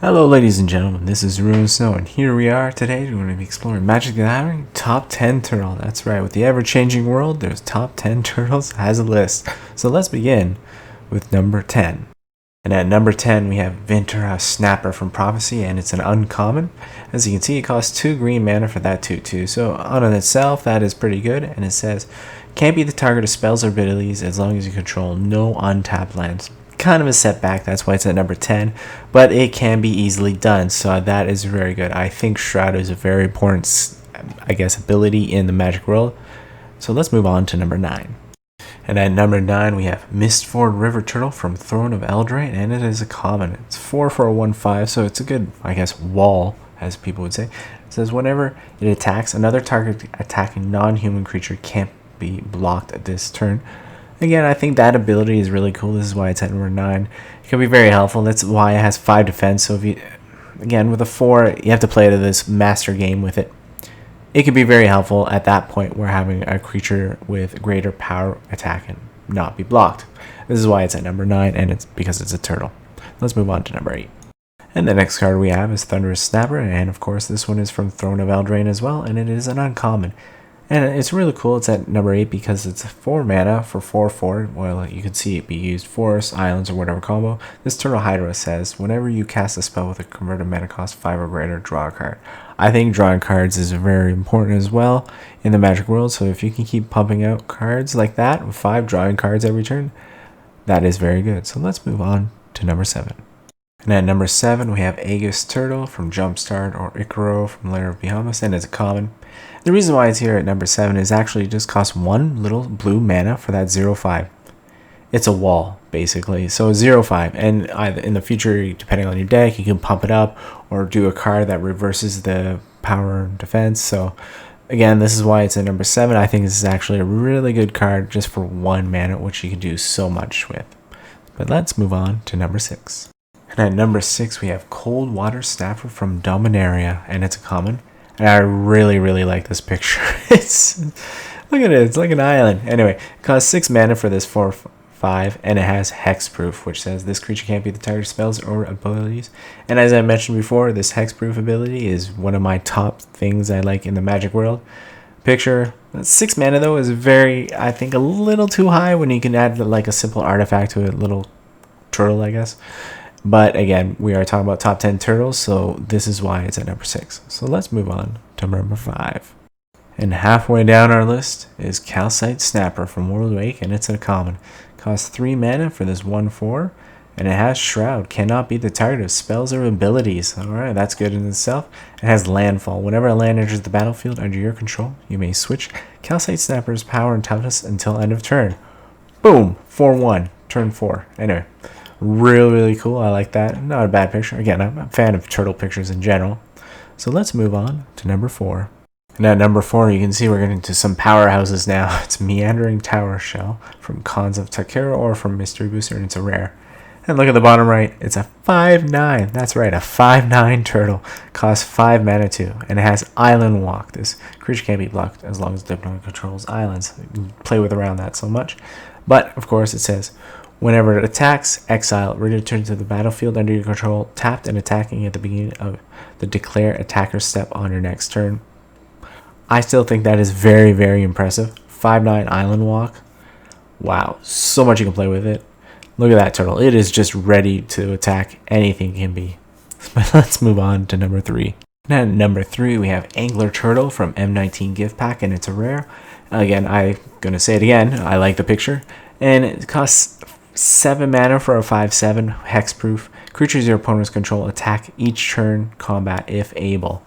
Hello ladies and gentlemen, this is Ruin Snow, and here we are today. We're going to be exploring Magic the Gathering Top 10 Turtle. That's right, with the ever-changing world, there's Top 10 Turtles has a list. So let's begin with number 10. And at number 10 we have Ventura Snapper from Prophecy, and it's an uncommon. As you can see, it costs 2 green mana for that 2/2, so on itself that is pretty good. And it says, can't be the target of spells or abilities as long as you control no untapped lands. Kind of a setback, that's why it's at number 10, but it can be easily done, so that is very good. I think Shroud is a very important, ability in the Magic world. So let's move on to number 9. And at number 9 we have Mistford River Turtle from Throne of Eldraine, and it is a common. It's 4 for a 1/5, so it's a good, wall, as people would say. It says whenever it attacks, another target attacking non-human creature can't be blocked at this turn. Again, I think that ability is really cool. This is why it's at number 9. It can be very helpful. That's why it has 5 defense. So if you, again, with a 4, you have to play this master game with it. It can be very helpful at that point where having a creature with greater power attack and not be blocked. This is why it's at number 9, and it's because it's a turtle. Let's move on to number 8. And the next card we have is Thunderous Snapper, and of course this one is from Throne of Eldraine as well, and it is an uncommon. And it's really cool. It's at number 8 because it's 4 mana for 4/4. Well, you can see it be used forests, islands, or whatever combo. This Turtle Hydra says, whenever you cast a spell with a converted mana cost 5 or greater, draw a card. I think drawing cards is very important as well in the Magic world. So if you can keep pumping out cards like that, with 5 drawing cards every turn, that is very good. So let's move on to number 7. And at number 7, we have Aegis Turtle from Jumpstart, or Yidduro from Lair of Bahamut, and it's a common. The reason why it's here at number 7 is actually it just costs 1 little blue mana for that 0/5. It's a wall, basically. So 0/5, and either in the future, depending on your deck, you can pump it up or do a card that reverses the power and defense. So again, this is why it's at number 7. I think this is actually a really good card just for 1 mana, which you can do so much with. But let's move on to number 6. And at number 6, we have Cold Water Snapper from Dominaria, and it's a common. And I really, really like this picture. Look at it, it's like an island. Anyway, it costs 6 mana for this 4/5, and it has hexproof, which says this creature can't be the target of spells or abilities. And as I mentioned before, this hexproof ability is one of my top things I like in the Magic world. Picture 6 mana though is very, I think, a little too high when you can add like a simple artifact to a little turtle, I guess. But again, we are talking about top 10 turtles, so this is why it's at number 6. So let's move on to number 5. And halfway down our list is Calcite Snapper from World Wake, and it's a common. It costs 3 mana for this 1/4, and it has Shroud. Cannot be the target of spells or abilities. Alright, that's good in itself. It has Landfall. Whenever a land enters the battlefield under your control, you may switch Calcite Snapper's power and toughness until end of turn. Boom! 4/1, turn 4. Anyway. Really cool. I like that. Not a bad picture. Again, I'm a fan of turtle pictures in general. So let's move on to number 4. And at number 4, you can see we're getting to some powerhouses now. It's Meandering Tower Shell from Cons of Takara or from Mystery Booster, and it's a rare. And look at the bottom right. It's a 5/9. That's right, a 5/9 turtle. Costs 5 mana too, and it has Island Walk. This creature can't be blocked as long as the opponent controls islands. You can play with around that so much. But of course, it says, whenever it attacks, exile, return to the battlefield under your control, tapped and attacking at the beginning of the declare attacker step on your next turn. I still think that is very, very impressive. 5/9 Island Walk. Wow, so much you can play with it. Look at that turtle. It is just ready to attack anything it can be. But let's move on to number 3. And at number 3, we have Angler Turtle from M19 Gift Pack, and it's a rare. Again, I'm going to say it again. I like the picture. And it costs 7 mana for a 5/7 hexproof. Creatures your opponents control attack each turn combat if able.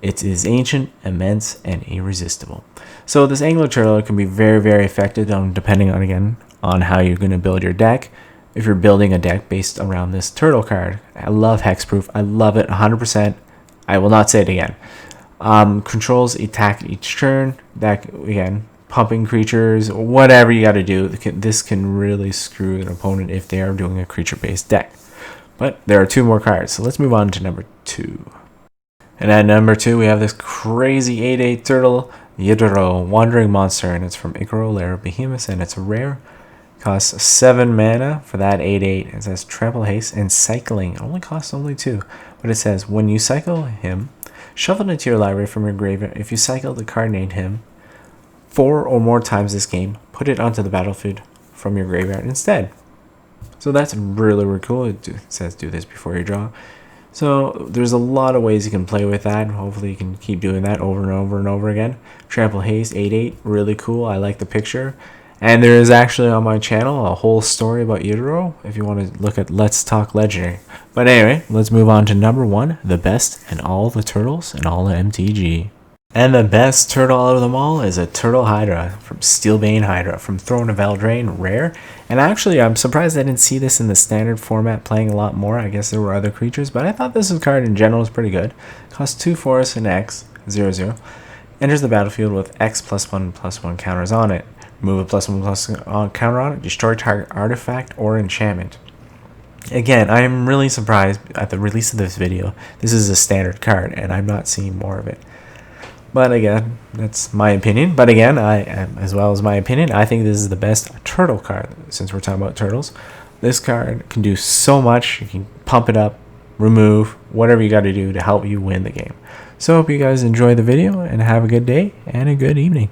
It is ancient, immense, and irresistible. So this Angler Turtle can be very, very effective depending on, again, on how you're going to build your deck. If you're building a deck based around this turtle card. I love hexproof. I love it 100%. I will not say it again. Controls attack each turn. That, again, pumping creatures, whatever you got to do. This can really screw an opponent if they are doing a creature-based deck. But there are 2 more cards, so let's move on to number 2. And at number 2, we have this crazy 8/8 turtle, yidduro, Wandering Monster, and it's from Yidduro, Lair of Bahamut, and it's a rare. Costs 7 mana for that 8/8. It says trample haste and cycling. It only costs only 2. But it says when you cycle him, shuffle it into your library from your graveyard. If you cycle the card named him 4 or more times this game, put it onto the battlefield from your graveyard instead. So that's really, really cool. It says do this before you draw. So there's a lot of ways you can play with that. Hopefully you can keep doing that over and over and over again. Trample haste 8/8, really cool. I like the picture. And there is actually on my channel a whole story about yidduro if you want to look at Let's Talk Legendary. But anyway, let's move on to number 1, the best in all the turtles and all the MTG. And the best turtle out of them all is a turtle hydra from Steelbane Hydra from Throne of Eldraine, rare. And actually, I'm surprised I didn't see this in the standard format playing a lot more. I guess there were other creatures, but I thought this card in general was pretty good. Costs 2 forests and X, 0/0. Enters the battlefield with X +1/+1 counters on it. Remove a +1/+1 counter on it. Destroy target artifact or enchantment. Again, I am really surprised at the release of this video. This is a standard card, and I'm not seeing more of it. But again, that's my opinion. But again, as well as my opinion, I think this is the best turtle card. Since we're talking about turtles, this card can do so much. You can pump it up, remove, whatever you got to do to help you win the game. So I hope you guys enjoy the video and have a good day and a good evening.